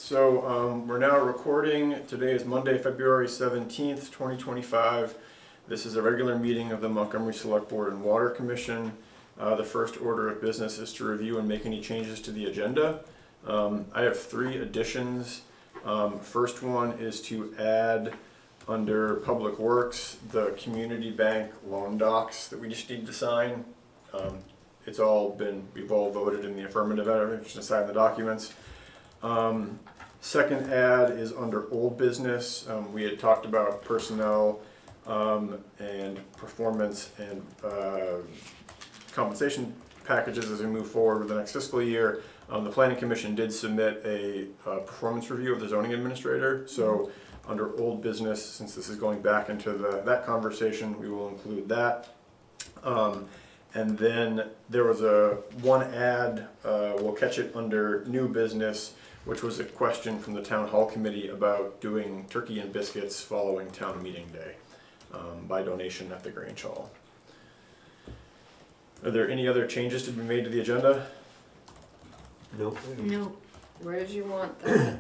So we're now recording. Today is Monday, February 17th, 2025. This is a regular meeting of the Montgomery Selectboard and Water Commission. The first order of business is to review and make any changes to the agenda. I have three additions. First one is to add under Public Works the community bank loan docs that we just need to sign. We've all voted in the affirmative, everyone just sign the documents. Second add is under old business. We had talked about personnel and performance and compensation packages as we move forward with the next fiscal year. The Planning Commission did submit a performance review of the zoning administrator. So under old business, since this is going back into that conversation, we will include that. And then there was one ad, we'll catch it under new business, which was a question from the Town Hall Committee about doing turkey and biscuits following town meeting day by donation at the Grange Hall. Are there any other changes to be made to the agenda? Nope. No. Where did you want that?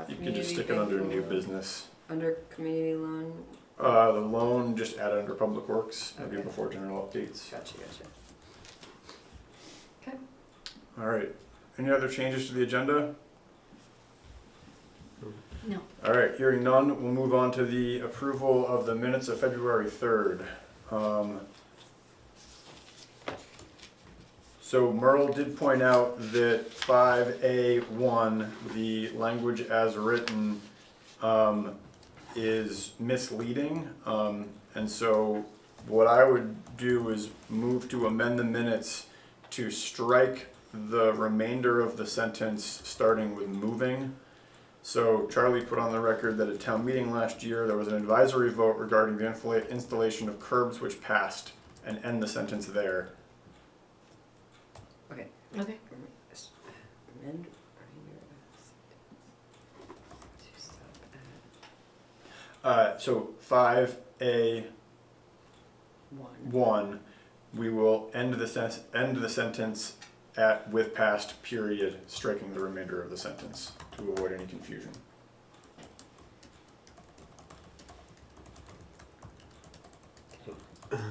You could just stick it under new business. Under community loan? The loan, just add it under Public Works, maybe Okay. before general updates. Gotcha. Okay. All right. Any other changes to the agenda? No. All right, hearing none, we'll move on to the approval of the minutes of February 3rd. So Merle did point out that 5A1, the language as written, is misleading. And so what I would do is move to amend the minutes to strike the remainder of the sentence starting with moving. So Charlie put on the record that at town meeting last year, there was an advisory vote regarding the installation of curbs which passed, and end the sentence there. Okay. Okay. Amend. So 5A1, One. we will end the sentence at with passed period, striking the remainder of the sentence to avoid any confusion.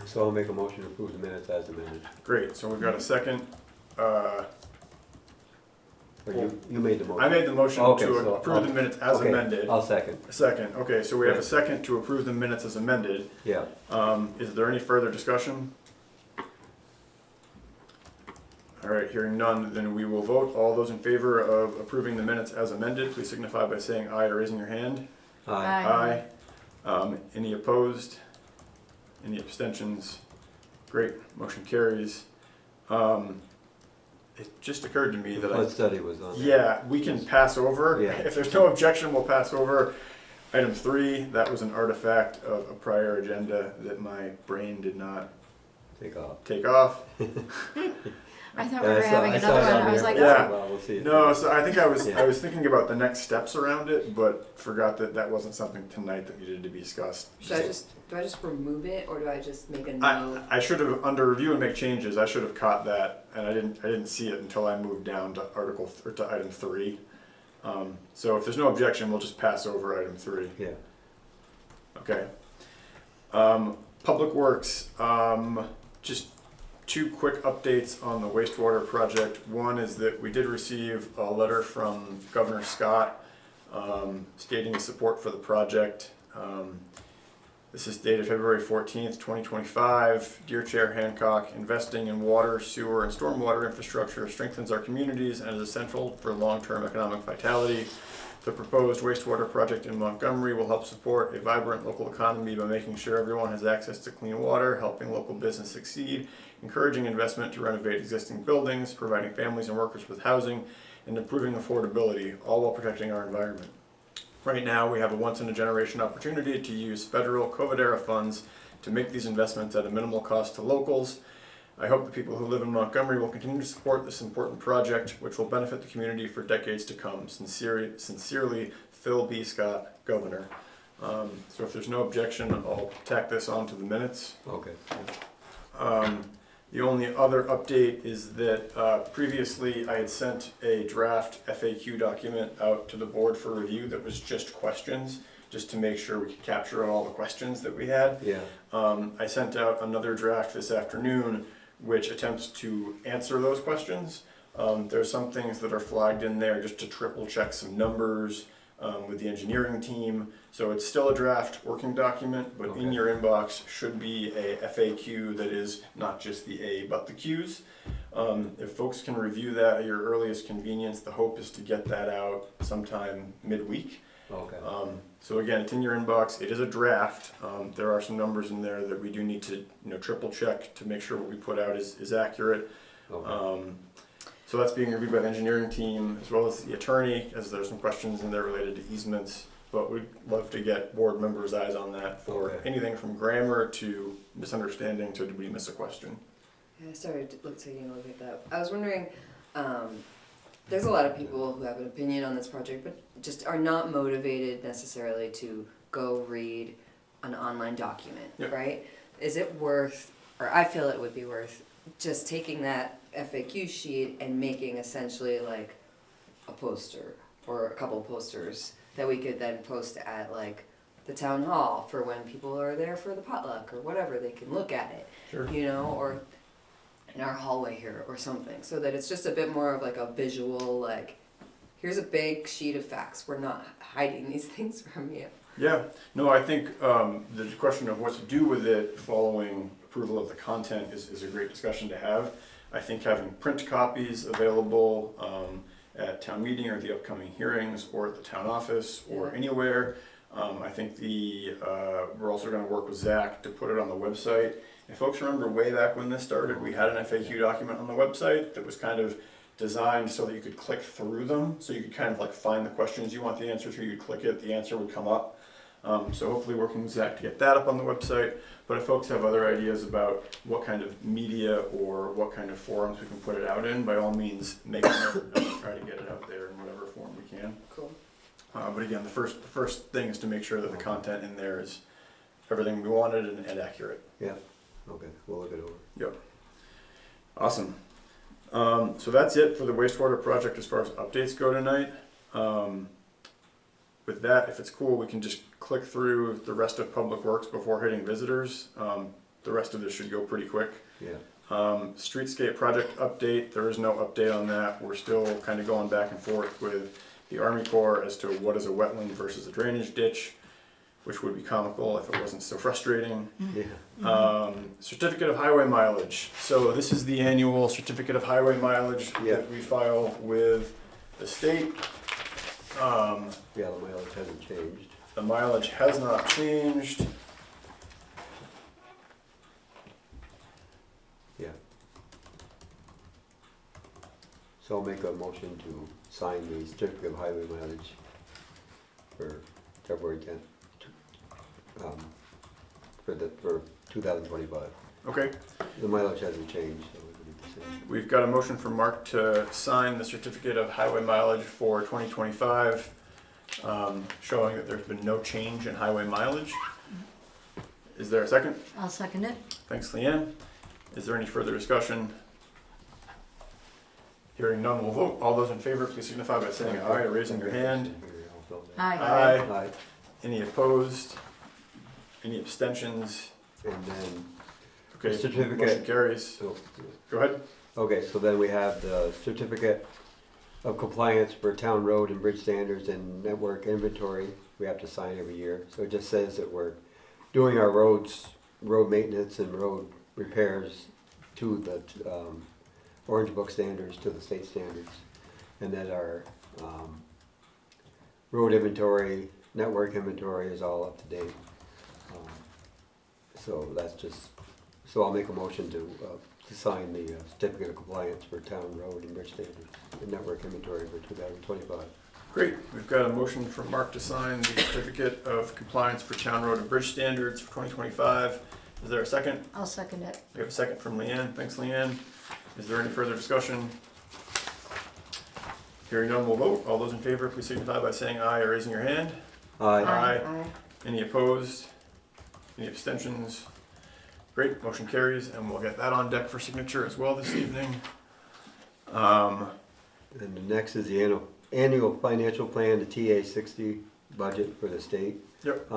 So I'll make a motion to approve the minutes as amended. Great, so we've got a second. Or you made the motion? I made the motion Okay, to so approve the minutes as okay, amended. I'll second. A second, okay, so we have a Okay. second to approve the minutes as amended. Yeah. Is there any further discussion? All right, hearing none, then we will vote. All those in favor of approving the minutes as amended, please signify by saying aye or raising your hand. Aye. Aye. Any opposed? Any abstentions? Great, motion carries. It just occurred to me The that flood study was on there. yeah, we can pass over. Yeah. If there's no objection, we'll pass over. Item 3, that was an artifact of a prior agenda that my brain did not Take off. I thought we were having another one. I was like, Yeah. Well, we'll see. No, so I think I was Yeah. thinking about the next steps around it, but forgot that wasn't something tonight that needed to be discussed. Do I just remove it, or do I just make a I, note? I should have, under review and make changes, I should have caught that, and I didn't see it until I moved down to to item 3. So if there's no objection, we'll just pass over item 3. Yeah. Okay. Public Works, just 2 quick updates on the wastewater project. One is that we did receive a letter from Governor Scott stating his support for the project. This is dated February 14th, 2025. Dear Chair Hancock, investing in water, sewer, and stormwater infrastructure strengthens our communities and is essential for long-term economic vitality. The proposed wastewater project in Montgomery will help support a vibrant local economy by making sure everyone has access to clean water, helping local business succeed, encouraging investment to renovate existing buildings, providing families and workers with housing, and improving affordability, all while protecting our environment. Right now, we have a once-in-a-generation opportunity to use federal COVID-era funds to make these investments at a minimal cost to locals. I hope the people who live in Montgomery will continue to support this important project, which will benefit the community for decades to come. Sincerely, Phil B. Scott, Governor. So if there's no objection, I'll tack this onto the minutes. Okay. The only other update is that previously I had sent a draft FAQ document out to the board for review that was just questions, just to make sure we could capture all the questions that we had. Yeah, I sent out another draft this afternoon which attempts to answer those questions. There's some things that are flagged in there just to triple check some numbers with the engineering team. So it's still a draft working document, but in Okay. your inbox should be a FAQ that is not just the A but the Q's. If folks can review that at your earliest convenience, the hope is to get that out sometime midweek. okay. So again, it's in your inbox. It is a draft. There are some numbers in there that we do need to triple check to make sure what we put out is accurate. Okay. So that's being reviewed by the engineering team as well as the attorney, as there's some questions in there related to easements. But we'd love to get board members' eyes on that for Okay. anything from grammar to misunderstanding to did we miss a question. Yeah, I started taking a look at that. I was wondering, there's a lot of people who have an opinion on this project, but just are not motivated necessarily to go read an online document, Yep. right? Is it worth, or I feel it would be worth, just taking that FAQ sheet and making essentially like a poster or a couple posters that we could then post at like the town hall for when people are there for the potluck or whatever, they can look at it, Sure. or in our hallway here or something, so that it's just a bit more of like a visual, like, here's a big sheet of facts, we're not hiding these things from you. Yeah, no, I think the question of what to do with it following approval of the content is a great discussion to have. I think having print copies available at town meeting or the upcoming hearings or at the town office or Yeah. anywhere. I think we're also going to work with Zach to put it on the website. If folks remember way back when this started, we had an FAQ document on the website that was kind of designed so that you could click through them. So you could kind of like find the questions you want the answer to, you'd click it, the answer would come up. So hopefully working with Zach to get that up on the website. But if folks have other ideas about what kind of media or what kind of forums we can put it out in, by all means, make it known and try to get it out there in whatever form we can. Cool. But again, the first thing is to make sure that the content in there is everything we wanted and accurate. Yeah, okay, we'll look it over. Yep. Awesome. So that's it for the wastewater project as far as updates go tonight. With that, if it's cool, we can just click through the rest of Public Works before hitting visitors. The rest of this should go pretty quick. Yeah, Streetscape project update, there is no update on that. We're still kind of going back and forth with the Army Corps as to what is a wetland versus a drainage ditch, which would be comical if it wasn't so frustrating. yeah, Certificate of highway mileage. So this is the annual certificate of highway mileage Yeah. that we file with the state. yeah, the mileage hasn't changed. The mileage has not changed. Yeah. So I'll make a motion to sign the certificate of highway mileage for February 10th, for 2025. Okay, The mileage hasn't changed, so it would be the same. we've got a motion from Mark to sign the certificate of highway mileage for 2025, showing that there's been no change in highway mileage. Is there a second? I'll second it. Thanks, Leanne. Is there any further discussion? Hearing none, we'll vote. All those in favor, please signify by saying aye or raising your hand. Aye. Aye. Aye. Any opposed? Any abstentions? And then, Okay, Certificate. motion carries. so, Go ahead. okay, so then we have the certificate of compliance for town road and bridge standards and network inventory. We have to sign every year. So it just says that we're doing our roads, road maintenance and road repairs to the Orange Book standards, to the state standards. And that our road inventory, network inventory is all up to date. So that's just, so I'll make a motion to sign the certificate of compliance for town road and bridge standards and network inventory for 2025. Great. We've got a motion from Mark to sign the certificate of compliance for town road and bridge standards for 2025. Is there a second? I'll second it. We have a second from Leanne. Thanks, Leanne. Is there any further discussion? Hearing none, we'll vote. All those in favor, please signify by saying aye or raising your hand. Aye. Aye. Aye. Any opposed? Any abstentions? Great, motion carries, and we'll get that on deck for signature as well this evening. And the next is the annual financial plan, the TA 60 budget for the state. Yep.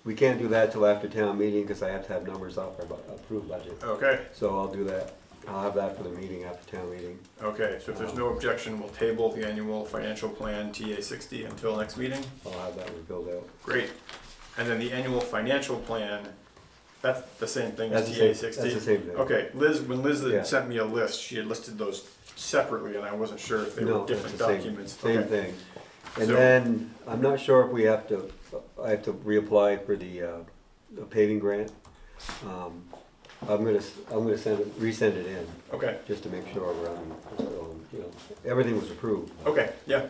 We can't do that till after town meeting because I have to have numbers off our approved budget. Okay, So I'll do that. I'll have that for the meeting after town meeting. okay, so if there's no objection, we'll table the annual financial plan TA 60 until next meeting. I'll have that one filled out. Great. And then the annual financial plan, that's the same thing That's as the TA same, 60? that's the same thing. Okay, when Liz Yeah. had sent me a list, she had listed those separately, and I wasn't sure if they No, were that's different the same- documents. Same Okay. thing. And So- then, I'm not sure if we have to, I have to reapply for the paving grant. I'm gonna resend it in, Okay, just to make sure we're on, so, you know, everything was approved. okay, yeah,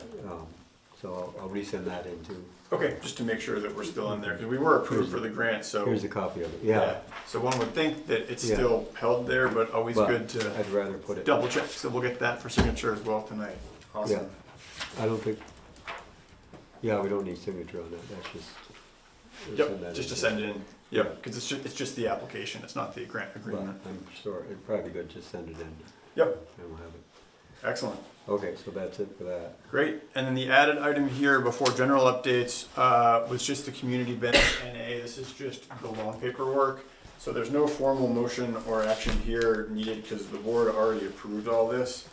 So I'll resend that in too. okay, just to make sure that we're still in there, because we were approved for the grant, so. Here's a copy of it, yeah. So one would think that it's Yeah. still held there, but always But good to I'd rather put it, double check, so we'll get that for signature as well tonight. Awesome. I don't think, yeah, we don't need signature on that, that's just. we'll send Yep, that just to in. send it in, yep, because it's just the application, it's not the grant But agreement. I'm sure, it'd probably be good to send it in, Yep, and we'll have it. excellent. Okay, so that's it for that. Great, and then the added item here before general updates was just the community benefit NA. This is just the loan paperwork. So there's no formal motion or action here needed because the board already approved all this.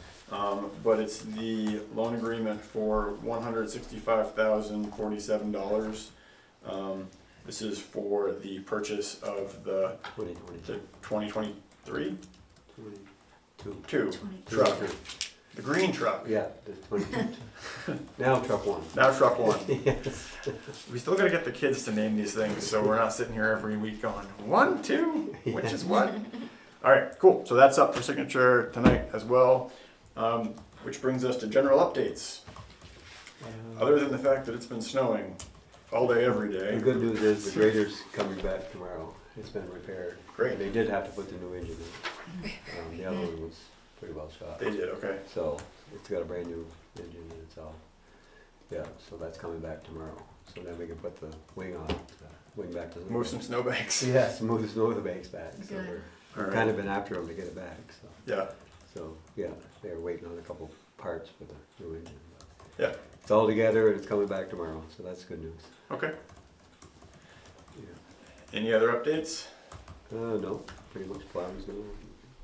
But it's the loan agreement for $165,047. This is for the purchase of the 2023 22. truck, the green truck. Yeah, the 22. Now truck one. Now truck one. Yes. We still gotta get the kids to name these things, so we're not sitting here every week going, 1, 2, which is what? All right, cool. So that's up for signature tonight as well. Which brings us to general updates. Other than the fact that it's been snowing all day, every The day. good news is the grader's coming back tomorrow. It's been repaired. Great. They did have to put the new engine in. The other one was pretty well shot. They did, okay. So it's got a brand new engine and it's all, yeah, so that's coming back tomorrow. So then we can put the wing on, wing back to the. Move some snowbanks. Yes, move the snow the banks back. So Good. we're All right. kind of been after them to get it back, so. Yeah, So, yeah, they were waiting on a couple parts for the new engine. yeah, It's all together and it's coming back tomorrow, so that's good news. okay. Yeah. Any other updates? No, pretty much plowing snow,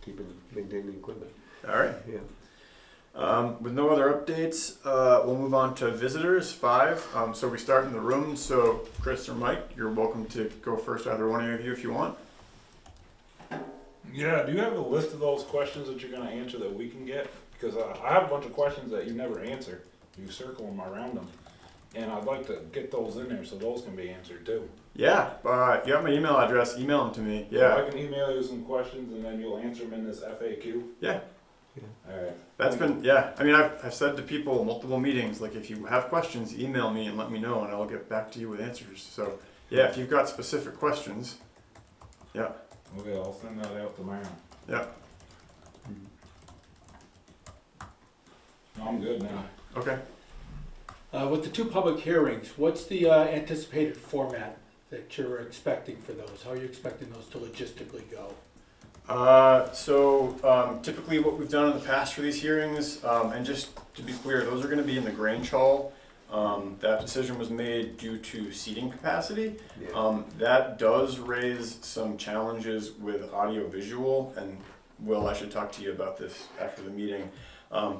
keeping, maintaining equipment, All right. yeah. With no other updates, we'll move on to visitors, 5. So we start in the room, so Chris or Mike, you're welcome to go first, either one of you if you want. Yeah, do you have a list of those questions that you're gonna answer that we can get? Because I have a bunch of questions that you never answer. You circle them around them. And I'd like to get those in there so those can be answered too. Yeah, you have my email address, email them to me, So yeah. I can email you some questions and then you'll answer them in this FAQ? Yeah, Alright. that's been, yeah, I mean, I've said to people in multiple meetings, like, if you have questions, email me and let me know and I'll get back to you with answers. So, yeah, if you've got specific questions, yeah, Okay, I'll send that out tomorrow. yeah, No, I'm good now. okay. With the 2 public hearings, what's the anticipated format that you're expecting for those? How are you expecting those to logistically go? Typically what we've done in the past for these hearings, and just to be clear, those are gonna be in the Grange Hall. That decision was made due to seating capacity. Yeah. That does raise some challenges with audio visual, and Will, I should talk to you about this after the meeting,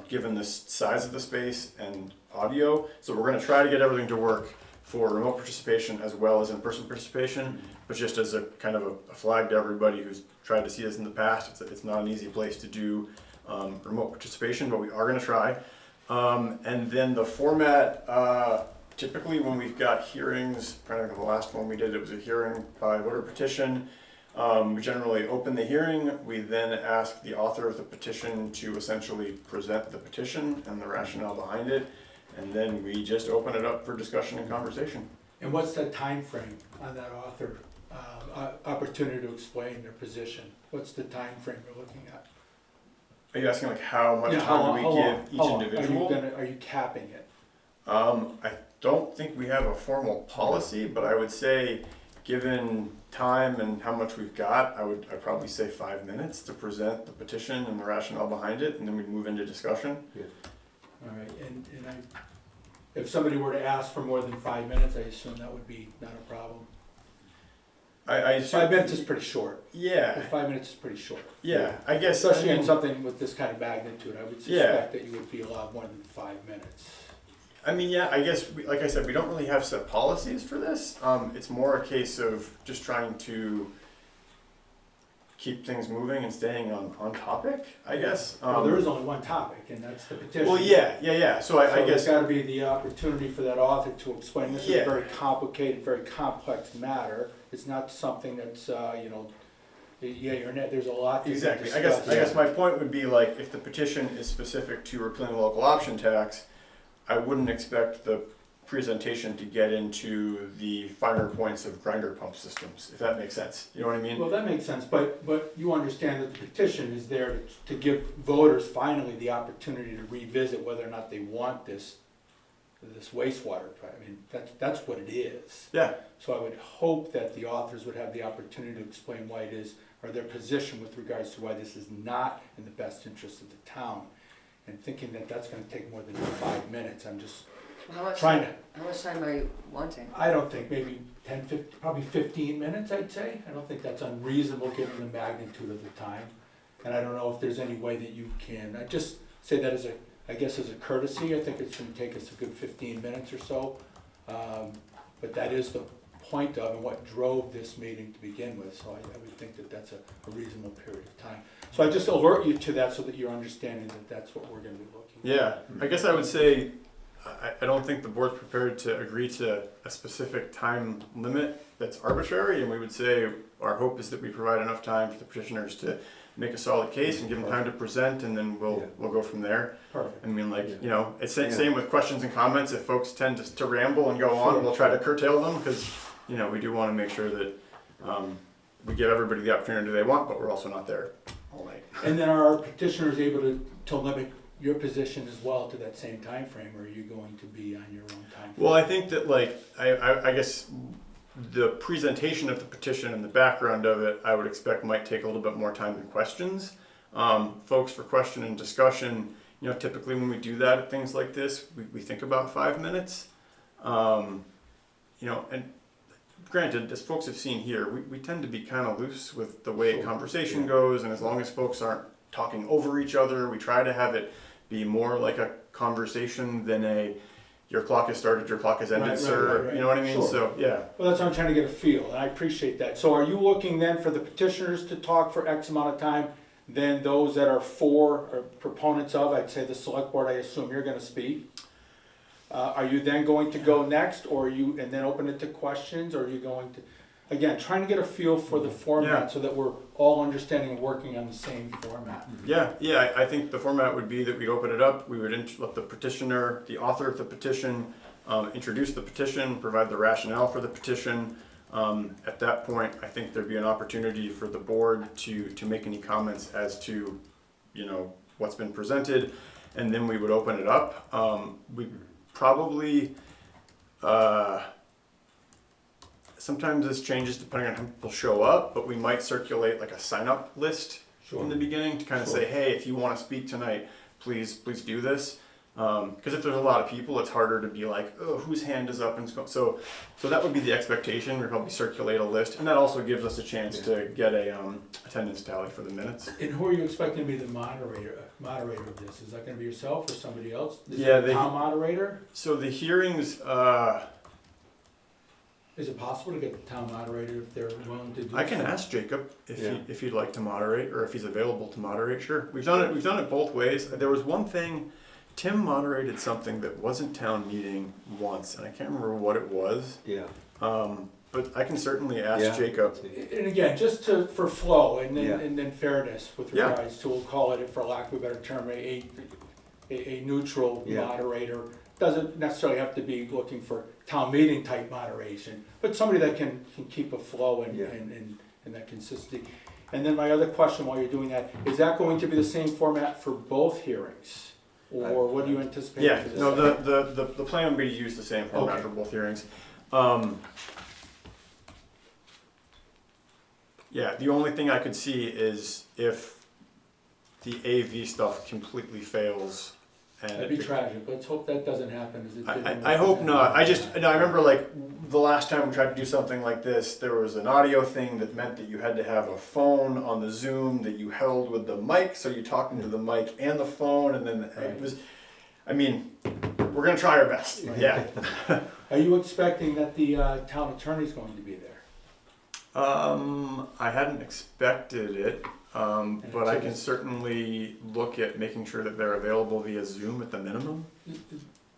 given the size of the space and audio. So we're gonna try to get everything to work for remote participation as well as in-person participation, but just as a kind of a flag to everybody who's tried to see this in the past, it's not an easy place to do remote participation, but we are gonna try. And then the format, typically when we've got hearings, I think the last one we did, it was a hearing by voter petition. We generally open the hearing, we then ask the author of the petition to essentially present the petition and the rationale behind it, and then we just open it up for discussion and conversation. And what's the time frame on that author opportunity to explain their position? What's the time frame we're looking at? Are you asking like how much Yeah, time do we long? give each How long? individual? Are you capping it? I don't think we have a formal policy, but I would say given time and how much we've got, I'd probably say 5 minutes to present the petition and the rationale behind it, and then we'd move into discussion. All right, and if somebody were to ask for more than 5 minutes, I assume that would be not a problem. I 5 minutes is pretty short. Yeah, 5 minutes is pretty short. yeah, I guess. Especially I in mean, something with this kind of magnitude, I would suspect that you would be allowed more than 5 minutes. I mean, yeah, I guess, like I said, we don't really have set policies for this. It's more a case of just trying to keep things moving and staying on topic, I guess. Well, there is only one topic, and that's the petition. Well, yeah. So I guess. There's got to be the opportunity for that author to explain this is Yeah. a very complicated, very complex matter. It's not something that's, there's a lot to Exactly. I discuss. guess my point would be like, if the petition is specific to repealing the local option tax, I wouldn't expect the presentation to get into the finer points of grinder pump systems, if that makes sense. You know what I mean? Well, that makes sense, but you understand that the petition is there to give voters finally the opportunity to revisit whether or not they want this wastewater. I mean, that's what it is. Yeah. So I would hope that the authors would have the opportunity to explain why it is, or their position with regards to why this is not in the best interest of the town. And thinking that that's gonna take more than 5 minutes, I'm just How much trying time, to, how much time are you wanting? I don't think, maybe 10, 15, probably 15 minutes, I'd say. I don't think that's unreasonable given the magnitude of the time. And I don't know if there's any way that you can, I just say that as a courtesy. I think it's gonna take us a good 15 minutes or so. But that is the point of and what drove this meeting to begin with. So I would think that that's a reasonable period of time. So I just alert you to that so that you're understanding that that's what we're gonna be looking at. Yeah. I guess I would say, I don't think the board's prepared to agree to a specific time limit that's arbitrary, and we would say our hope is that we provide enough time for the petitioners to make a solid case and give them time to present, and then we'll go from there. Perfect. I mean, like, you know, it's same with questions and comments. If folks tend to ramble and go on, Sure. we'll try to curtail them, because, you know, we do want to make sure that we give everybody the opportunity they want, but we're also not there all night. And then are our petitioners able to limit your position as well to that same time frame, or are you going to be on your own time frame? Well, I think that, like, I guess the presentation of the petition and the background of it, I would expect might take a little bit more time than questions. Folks, for question and discussion, you know, typically when we do that at things like this, we think about 5 minutes. You know, and granted, as folks have seen here, we tend to be kind of loose with the way conversation goes, and as long as folks aren't talking over each other, we try to have it be more like a conversation than a your clock has started, your clock has ended, Right, sir. right. You know what I mean? Sure. So, yeah. Well, that's what I'm trying to get a feel, and I appreciate that. So are you looking then for the petitioners to talk for X amount of time, then those that are for or proponents of, I'd say the select board, I assume you're gonna speak. Are you then going to go next, or and then open it to questions, or are you going to, again, trying to get a feel for the format so that we're all understanding and working on the same format. Yeah, I think the format would be that we'd open it up, we would let the petitioner, the author of the petition, introduce the petition, provide the rationale for the petition. At that point, I think there'd be an opportunity for the board to make any comments as to, you know, what's been presented, and then we would open it up. We probably, sometimes this changes depending on how people show up, but we might circulate like a sign-up list in the beginning to kind of say, hey, if you want to speak tonight, please do this. Because if there's a lot of people, it's harder to be like, oh, whose hand is up? And so that would be the expectation. We'd probably circulate a list, and that also gives us a chance to get a attendance tally for the minutes. And who are you expecting to be the moderator of this? Is that gonna be yourself or somebody else? Is Yeah, it the town moderator? So the hearings, Is it possible to get the town moderator if they're willing to do so? I can ask Jacob if he'd like to moderate, or if he's available to moderate. Sure, we've done it both ways. There was one thing, Tim moderated something that wasn't town meeting once, and I can't remember what it was. Yeah. But I can certainly ask Jacob. And again, just for flow and Yeah. then fairness with Yeah. regards to, we'll call it, for lack of a better term, a neutral moderator. Doesn't necessarily have to be looking for town meeting type moderation, but somebody that can keep a flow and that consistency. And then my other question while you're doing that, is that going to be the same format for both hearings? Or what do you anticipate? Yeah, for this? no, the plan would be to use the same format Okay. for both hearings. Yeah, the only thing I could see is if the AV stuff completely fails. And That'd be tragic. Let's hope that doesn't happen. As it did I hope not. I remember like the last time we tried to do something like this, there was an audio thing that meant that you had to have a phone on the Zoom that you held with the mic, so you talked into the mic and the phone, and then it was, I mean, we're gonna try our best, yeah. Are you expecting that the town attorney's going to be there? I hadn't expected it, but I can certainly look at making sure that they're available via Zoom at the minimum.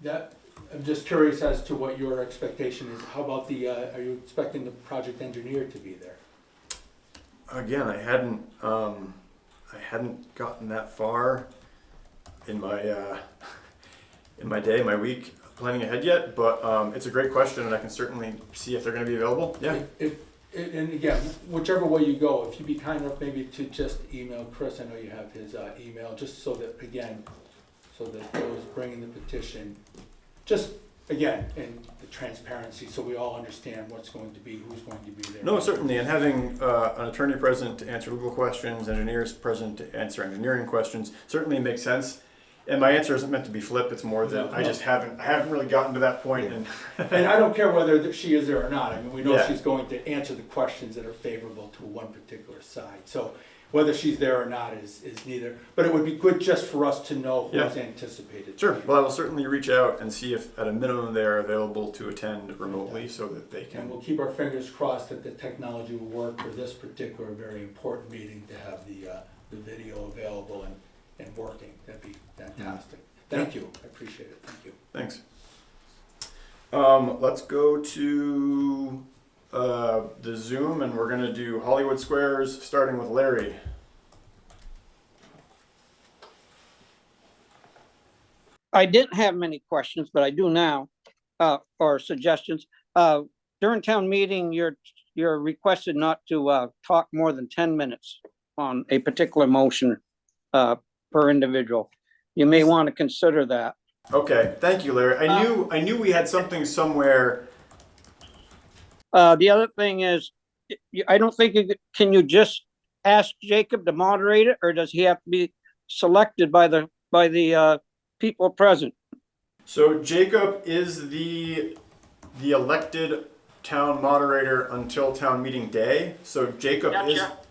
That, I'm just curious as to what your expectation is. How about the, are you expecting the project engineer to be there? Again, I hadn't gotten that far in my day, my week, planning ahead yet, but it's a great question, and I can certainly see if they're going to be available. Yeah. And again, whichever way you go, if you'd be kind enough maybe to just email Chris, I know you have his email, just so that, again, so that those bringing the petition, just, again, in the transparency, so we all understand what's going to be, who's going to be there. No, certainly, and having an attorney present to answer legal questions, engineers present to answer engineering questions, certainly makes sense. And my answer isn't meant to be flip, it's more that I haven't really gotten to that point. And And I don't care whether she is there or not. I mean, we know Yeah. she's going to answer the questions that are favorable to one particular side. So whether she's there or not is neither. But it would be good just for us to know who's anticipated. Sure, well, I will certainly reach out and see if at a minimum they're available to attend remotely so that they And can. we'll keep our fingers crossed that the technology will work for this particular very important meeting to have the video available and working. That'd be fantastic. Thank you. I appreciate it. Thank you. Thanks. Let's go to the Zoom, and we're gonna do Hollywood Squares, starting with Larry. I didn't have many questions, but I do now, or suggestions. During town meeting, you're requested not to talk more than 10 minutes on a particular motion per individual. You may want to consider that. Okay, thank you, Larry. I knew we had something somewhere. The other thing is, I don't think can you just ask Jacob to moderate it, or does he have to be selected by the people present? So Jacob is the elected town moderator until town meeting day. So Jacob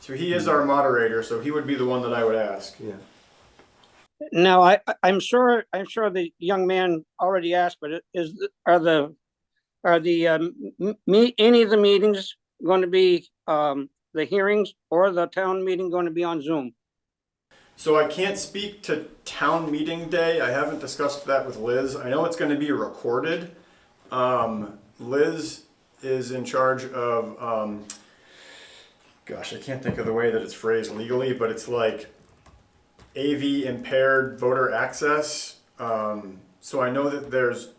he is our moderator, so he would be the one that I would ask. Yeah. Now, I'm sure the young man already asked, but are any of the meetings going to be the hearings or the town meeting going to be on Zoom? So I can't speak to town meeting day. I haven't discussed that with Liz. I know it's going to be recorded. Liz is in charge of, gosh, I can't think of the way that it's phrased legally, but it's like AV impaired voter access. So I know that there's,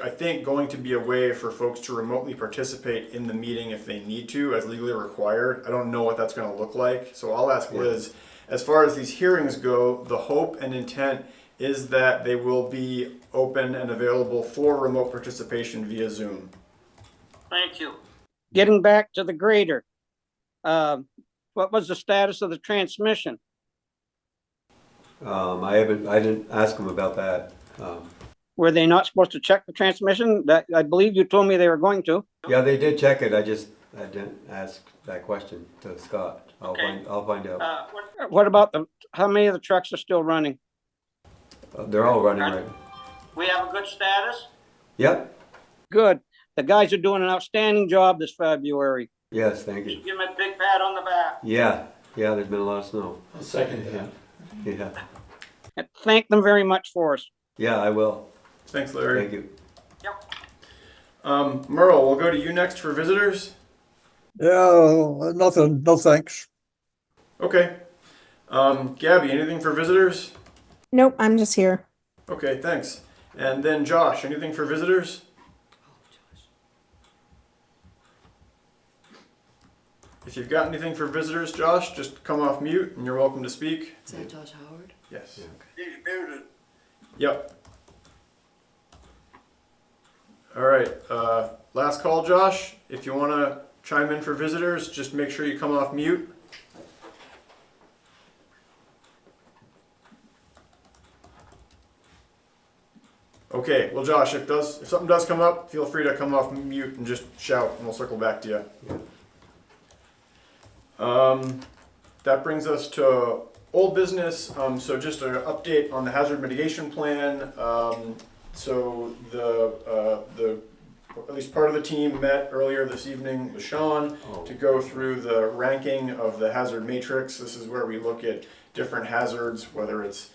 I think, going to be a way for folks to remotely participate in the meeting if they need to, as legally required. I don't know what that's going to look like, so I'll ask Liz. As far as these hearings go, the hope and intent is that they will be open and available for remote participation via Zoom. Thank you. Getting back to the grader, what was the status of the transmission? I didn't ask him about that. Were they not supposed to check the transmission? That I believe you told me they were going to. Yeah, they did check it. I didn't ask that question to Scott. I'll find out. What about how many of the trucks are still running? They're all running right. We have a good status? Yep. Good. The guys are doing an outstanding job this February. Yes, thank you. Give them a big pat on the back. Yeah, there's been a lot of snow. I'll second that. Yeah. And thank them very much for us. Yeah, I will. Thanks, Larry. Thank you. Yep. Merle, we'll go to you next for visitors. Yeah, nothing, no thanks. Okay. Gabby, anything for visitors? Nope, I'm just here. Okay, thanks. And then Josh, anything for visitors? If you've got anything for visitors, Josh, just come off mute and you're welcome to speak. Is that Josh Howard? Yes. Yeah. He's muted. Yep. All right. Last call, Josh. If you want to chime in for visitors, just make sure you come off mute. Okay, well Josh, if something does come up, feel free to come off mute and just shout and we'll circle back to you. That brings us to old business, so just an update on the hazard mitigation plan. So at least part of the team met earlier this evening with Sean to go through the ranking of the hazard matrix. This is where we look at different hazards, whether it's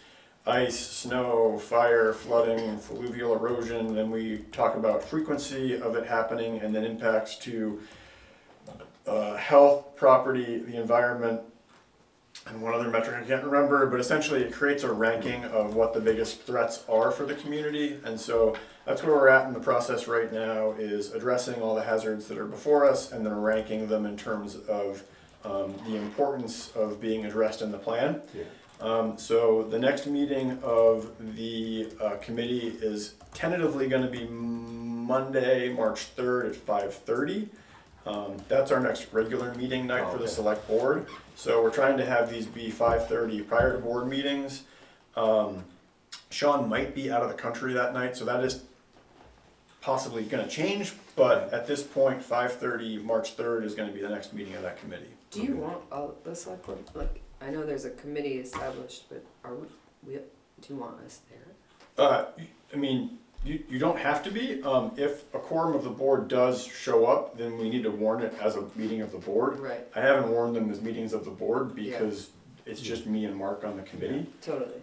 ice, snow, fire, flooding, fluvial erosion. Then we talk about frequency of it happening and then impacts to health, property, the environment, and one other metric I can't remember, but essentially it creates a ranking of what the biggest threats are for the community. And so that's where we're at in the process right now, is addressing all the hazards that are before us and then ranking them in terms of the importance of being addressed in the plan. So the next meeting of the committee is tentatively going to be Monday, March 3rd at 5:30. That's our next regular meeting night for the select board. So we're trying to have these be 5:30 prior to board meetings. Sean might be out of the country that night, so that is possibly going to change. But at this point, 5:30 March 3rd is going to be the next meeting of that committee. Do you want all the select board, like, I know there's a committee established, but do you want us there? I mean, you don't have to be. If a quorum of the board does show up, then we need to warn it as a meeting of the board. Right, I haven't warned them as meetings of the board because it's just me and Mark on the committee. totally.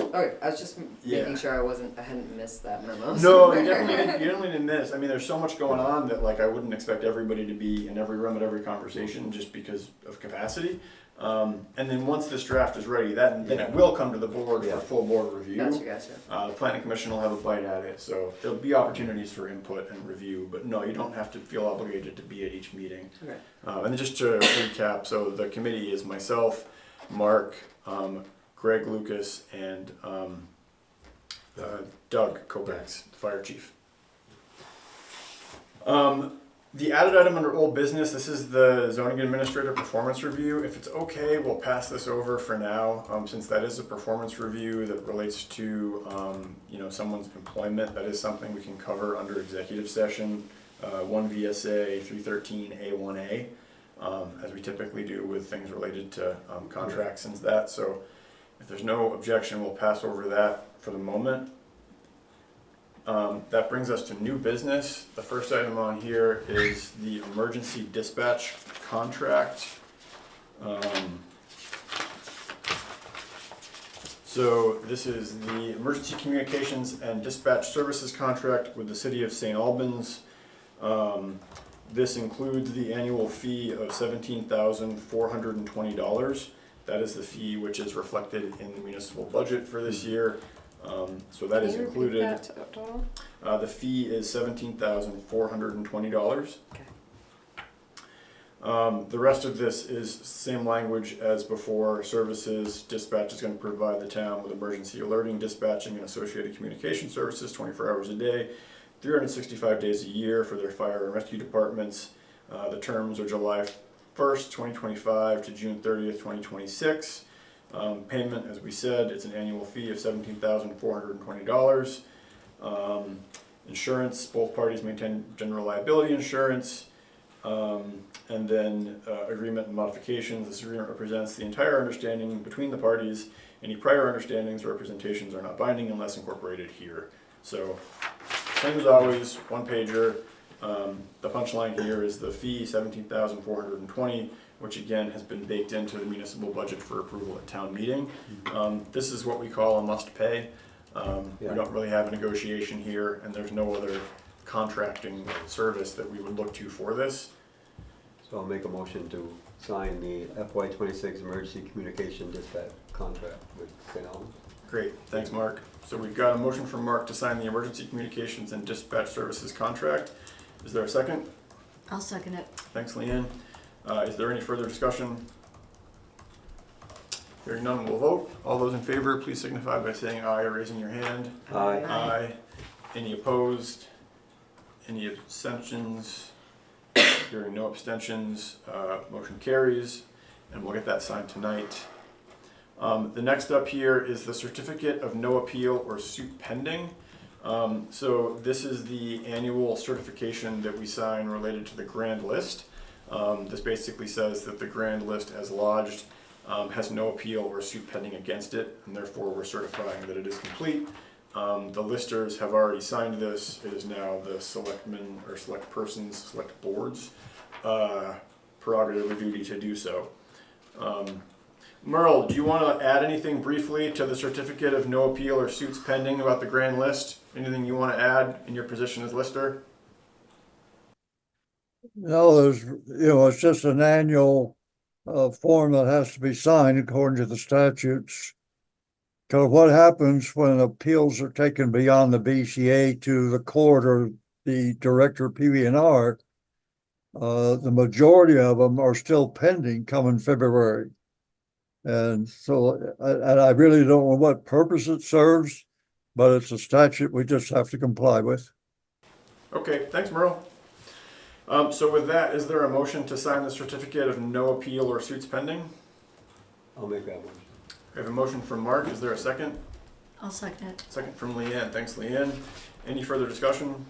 Okay, I was just making sure I hadn't missed that memo. No, you definitely didn't miss. I mean, there's so much going on that like I wouldn't expect everybody to be in every room at every conversation just because of capacity. And then once this draft is ready, then it will come to the board for full board review. Gotcha. The planning commission will have a bite at it, so there'll be opportunities for input and review, but no, you don't have to feel obligated to be at each meeting. Okay. And then just to recap, so the committee is myself, Mark, Greg Lucas, and Doug Kopex, the fire chief. The added item under old business, this is the zoning administrator performance review. If it's okay, we'll pass this over for now, since that is a performance review that relates to someone's employment. That is something we can cover under executive session, 1 VSA 313A1A, as we typically do with things related to contracts and that. So if there's no objection, we'll pass over that for the moment. That brings us to new business. The first item on here is the emergency dispatch contract. So this is the emergency communications and dispatch services contract with the city of St. Albans. This includes the annual fee of $17,420. That is the fee which is reflected in the municipal budget for this year. So that is included. Can you repeat that total? The fee is $17,420. Okay. The rest of this is same language as before. Services, dispatch is going to provide the town with emergency alerting, dispatching, and associated communication services 24 hours a day, 365 days a year for their fire and rescue departments. The terms are July 1st, 2025 to June 30th, 2026. Payment, as we said, it's an annual fee of $17,420. Insurance, both parties maintain general liability insurance. And then agreement and modifications. This agreement represents the entire understanding between the parties. Any prior understandings or representations are not binding unless incorporated here. So, same as always, one pager. The punchline here is the fee, $17,420, which again has been baked into the municipal budget for approval at town meeting. This is what we call a must pay. We don't really have a negotiation here, and there's no other contracting service that we would look to for this. So I'll make a motion to sign the FY26 emergency communication dispatch contract with St. Albans. Great, thanks Mark. So we've got a motion from Mark to sign the emergency communications and dispatch services contract. Is there a second? I'll second it. Thanks, Leanne. Is there any further discussion? Hearing none, we'll vote. All those in favor, please signify by saying aye or raising your hand. Aye. Aye. Any opposed? Any abstentions? Hearing no abstentions, motion carries, and we'll get that signed tonight. The next up here is the certificate of no appeal or suit pending. So this is the annual certification that we sign related to the grand list. This basically says that the grand list as lodged has no appeal or suit pending against it, and therefore we're certifying that it is complete. The listers have already signed this. It is now the selectmen or select persons, select boards, prerogative or duty to do so. Merle, do you want to add anything briefly to the certificate of no appeal or suits pending about the grand list? Anything you want to add in your position as lister? No, it's just an annual form that has to be signed according to the statutes. Because what happens when appeals are taken beyond the BCA to the court or the director of PV&R, the majority of them are still pending coming February. And so I really don't know what purpose it serves, but it's a statute we just have to comply with. Okay, thanks, Merle. So with that, is there a motion to sign the certificate of no appeal or suits pending? I'll make that motion. We have a motion from Mark. Is there a second? I'll second it. Second from Leanne. Thanks, Leanne. Any further discussion?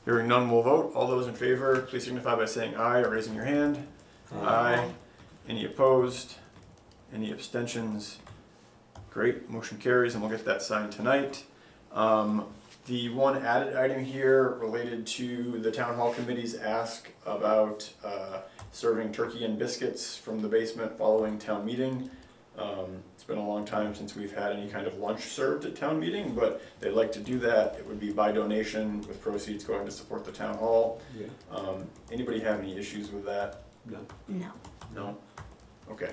Hearing none, we'll vote. All those in favor, please signify by saying aye or raising your hand. Aye. Any opposed? Any abstentions? Great, motion carries, and we'll get that signed tonight. The one added item here related to the town hall committee's ask about serving turkey and biscuits from the basement following town meeting. It's been a long time since we've had any kind of lunch served at town meeting, but they'd like to do that. It would be by donation with proceeds going to support the town hall. Yeah. Anybody have any issues with that? No. No. No? Okay.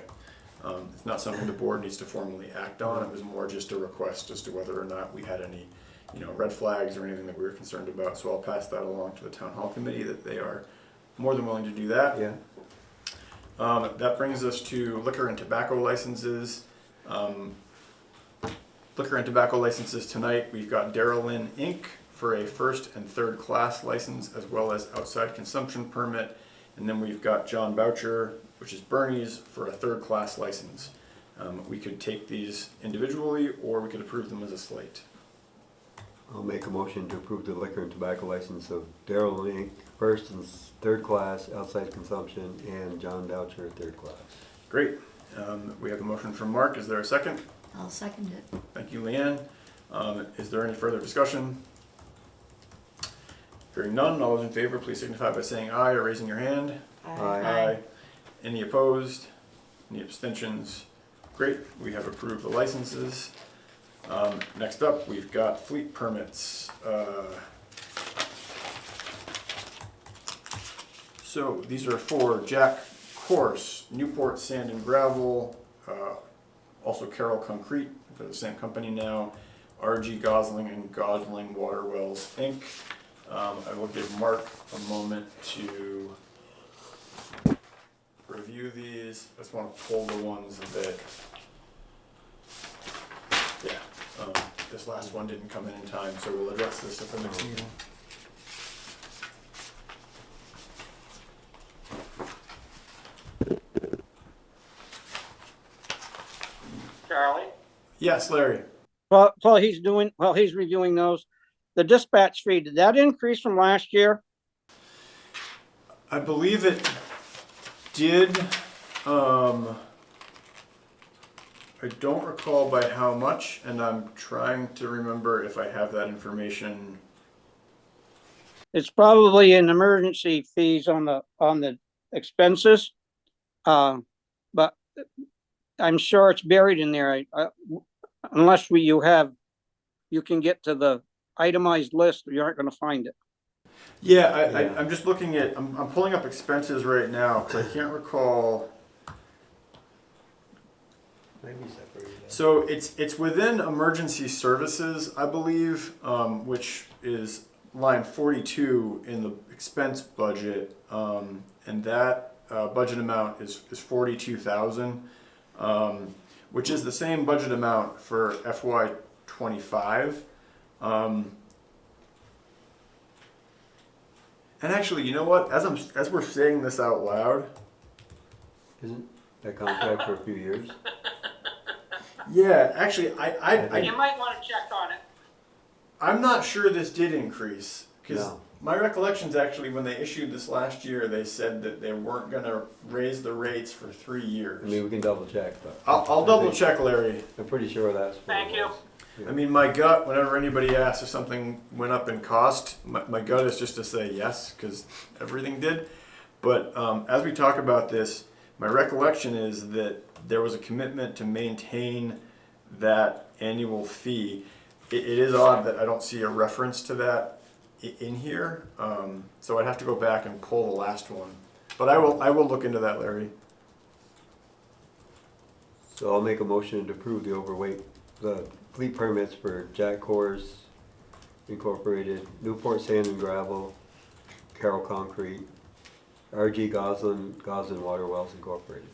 It's not something the board needs to formally act on. It was more just a request as to whether or not we had any, red flags or anything that we were concerned about. So I'll pass that along to the town hall committee that they are more than willing to do that. Yeah. That brings us to liquor and tobacco licenses. Liquor and tobacco licenses tonight. We've got Darrell Lynn Inc. for a first and third class license as well as outside consumption permit. And then we've got John Boucher, which is Bernie's, for a third class license. We could take these individually or we could approve them as a slate. I'll make a motion to approve the liquor and tobacco license of Darrell Inc., first and third class, outside consumption, and John Boucher, third class. Great. We have a motion from Mark. Is there a second? I'll second it. Thank you, Leanne. Is there any further discussion? Hearing none, all those in favor, please signify by saying aye or raising your hand. Aye. Any opposed? Any abstentions? Great, we have approved the licenses. Next up, we've got fleet permits. So these are for Jack Course, Newport Sand and Gravel, also Carroll Concrete, they're the same company now, RG Gosling and Gosling Water Wells, Inc. I will give Mark a moment to review these. I just want to pull the ones that, this last one didn't come in time, so we'll address this at the next meeting. Charlie? Yes, Larry. While he's reviewing those, the dispatch fee, did that increase from last year? I believe it did. I don't recall by how much, and I'm trying to remember if I have that information. It's probably in emergency fees on the expenses. But I'm sure it's buried in there. Unless you can get to the itemized list, you aren't gonna find it. Yeah, I'm just looking at, I'm pulling up expenses right now, because I can't recall. Maybe separated. So it's within emergency services, I believe, which is line 42 in the expense budget, and that budget amount is 42,000, which is the same budget amount for FY25. And actually, you know what? As we're saying this out loud, Isn't that contract for a few years? yeah, actually, You might wanna check on it. I'm not sure this did increase, because No. my recollections actually, when they issued this last year, they said that they weren't gonna raise the rates for 3 years. I mean, we can double check, but. I'll I double think- check, Larry. I'm pretty sure that's. what Thank it you. was. I mean, my gut, whenever anybody asks if something went up in cost, my gut is just to say yes, because everything did. But as we talk about this, my recollection is that there was a commitment to maintain that annual fee. It is odd that I don't see a reference to that in here, so I'd have to go back and pull the last one. But I will look into that, Larry. So I'll make a motion to approve the fleet permits for Jack Kors Incorporated, Newport Sand and Gravel, Carroll Concrete, RG Goslin Water Wells Incorporated.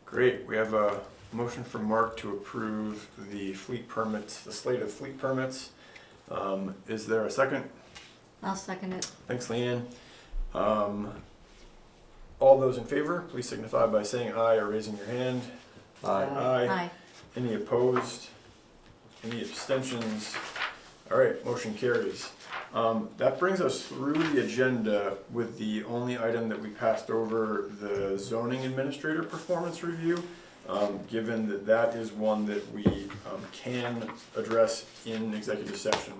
Great, we have a motion from Mark to approve the fleet permits, the slate of fleet permits. Is there a second? I'll second it. Thanks, Leanne. All those in favor, please signify by saying aye or raising your hand. Aye. Aye. Any opposed? Any abstentions? All right, motion carries. That brings us through the agenda with the only item that we passed over, the zoning administrator performance review. Given that that is one that we can address in executive session.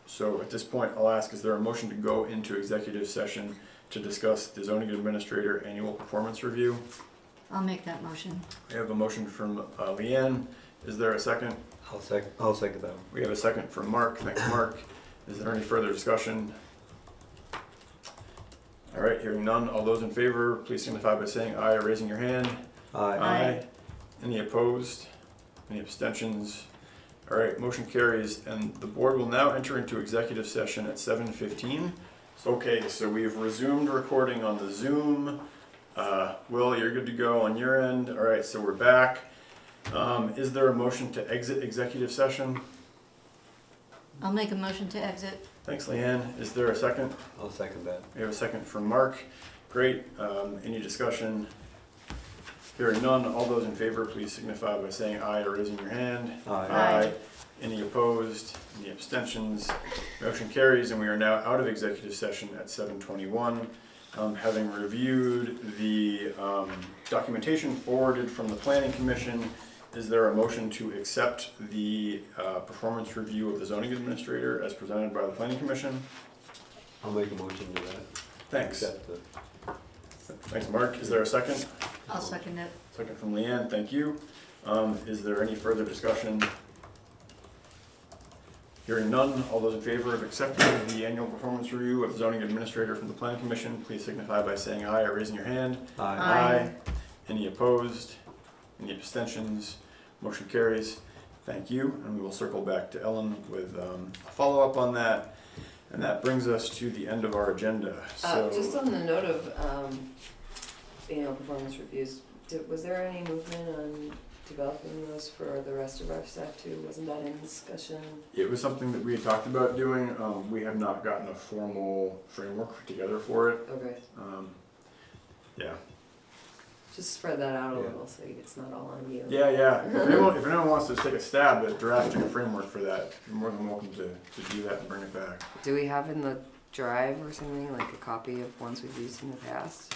So at this point, I'll ask, is there a motion to go into executive session to discuss the zoning administrator annual performance review? I'll make that motion. We have a motion from Leanne. Is there a second? I'll second that one. We have a second from Mark. Thanks, Mark. Is there any further discussion? All right, hearing none. All those in favor, please signify by saying aye or raising your hand. Aye. Aye. Any opposed? Any abstentions? All right, motion carries, and the board will now enter into executive session at 7:15. Okay, so we've resumed recording on the Zoom. Will, you're good to go on your end. All right, so we're back. Is there a motion to exit executive session? I'll make a motion to exit. Thanks, Leanne. Is there a second? I'll second that. We have a second from Mark. Great. Any discussion? Hearing none, all those in favor, please signify by saying aye or raising your hand. Aye. Any opposed? Any abstentions? Motion carries, and we are now out of executive session at 7:21. Having reviewed the documentation forwarded from the Planning Commission, is there a motion to accept the performance review of the zoning administrator as presented by the Planning Commission? I'll make a motion to that. Thanks. Accept the. Thanks, Mark. Is there a second? I'll second it. Second from Leanne, thank you. Is there any further discussion? Hearing none, all those in favor of accepting the annual performance review of the zoning administrator from the Planning Commission, please signify by saying aye or raising your hand. Aye. Aye. Any opposed? Any abstentions? Motion carries. Thank you, and we will circle back to Ellen with a follow-up on that. And that brings us to the end of our agenda, so. Just on the note of, performance reviews, was there any movement on developing those for the rest of our staff too? Wasn't that in discussion? It was something that we had talked about doing. We have not gotten a formal framework together for it. Okay, Yeah. just spread that out a Yeah. little so it's not all on you. Yeah. If anyone wants to take a stab at drafting a framework for that, you're more than welcome to do that and bring it back. Do we have in the drive or something, like a copy of ones we've used in the past?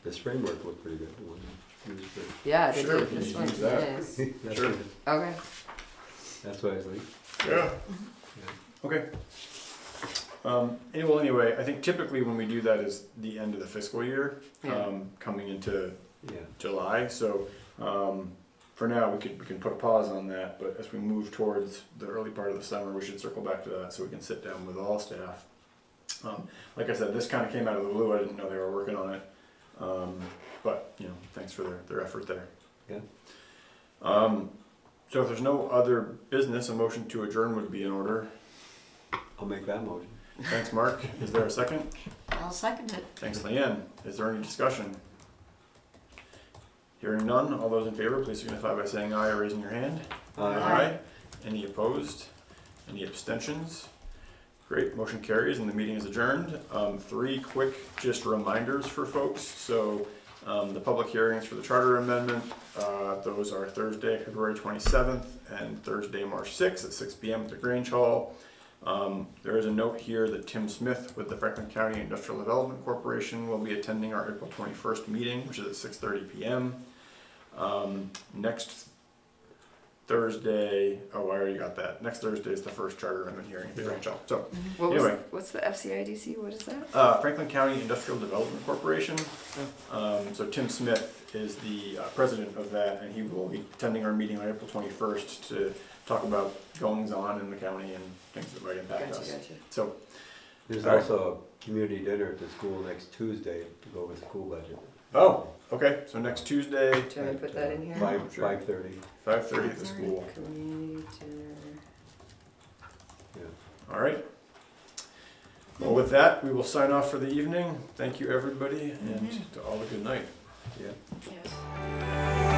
This framework looked pretty good. The one you used for- Yeah, they Sure, did. can This you one's use that? nice. That's Sure. what- Okay. That's what I was like. Yeah. Okay. Anyway, I think typically when we do that is the end of the fiscal year, Yeah. coming into Yeah. July. So for now, we can put a pause on that. But as we move towards the early part of the summer, we should circle back to that so we can sit down with all staff. Like I said, this kind of came out of the blue. I didn't know they were working on it. But thanks for their effort there. Yeah. So if there's no other business, a motion to adjourn would be in order. I'll make that motion. Thanks, Mark. Is there a second? I'll second it. Thanks, Leanne. Is there any discussion? Hearing none, all those in favor, please signify by saying aye or raising your hand. Aye. Any opposed? Any abstentions? Great, motion carries and the meeting is adjourned. 3 quick just reminders for folks. So the public hearings for the charter amendment, those are Thursday, February 27th and Thursday, March 6th at 6 p.m. at the Grange Hall. There is a note here that Tim Smith with the Franklin County Industrial Development Corporation will be attending our April 21st meeting, which is at 6:30 p.m. Next Thursday, oh, I already got that. Next Thursday is the first charter amendment hearing at the Grange Hall. So anyway. What's the FCIDC? What is that? Franklin County Industrial Development Corporation. So Tim Smith is the president of that, and he will be attending our meeting on April 21st to talk about goings on in the county and things that might impact us. Gotcha. So There's All right. also a community dinner at the school next Tuesday to go over the school budget. oh, okay. So next Tuesday, Do you want me to put that in here? 5:30. 5:30 at the school. Community dinner. Yeah. All right. Well, with that, we will sign off for the evening. Thank you, everybody, and to all a good night. Yeah. Yes.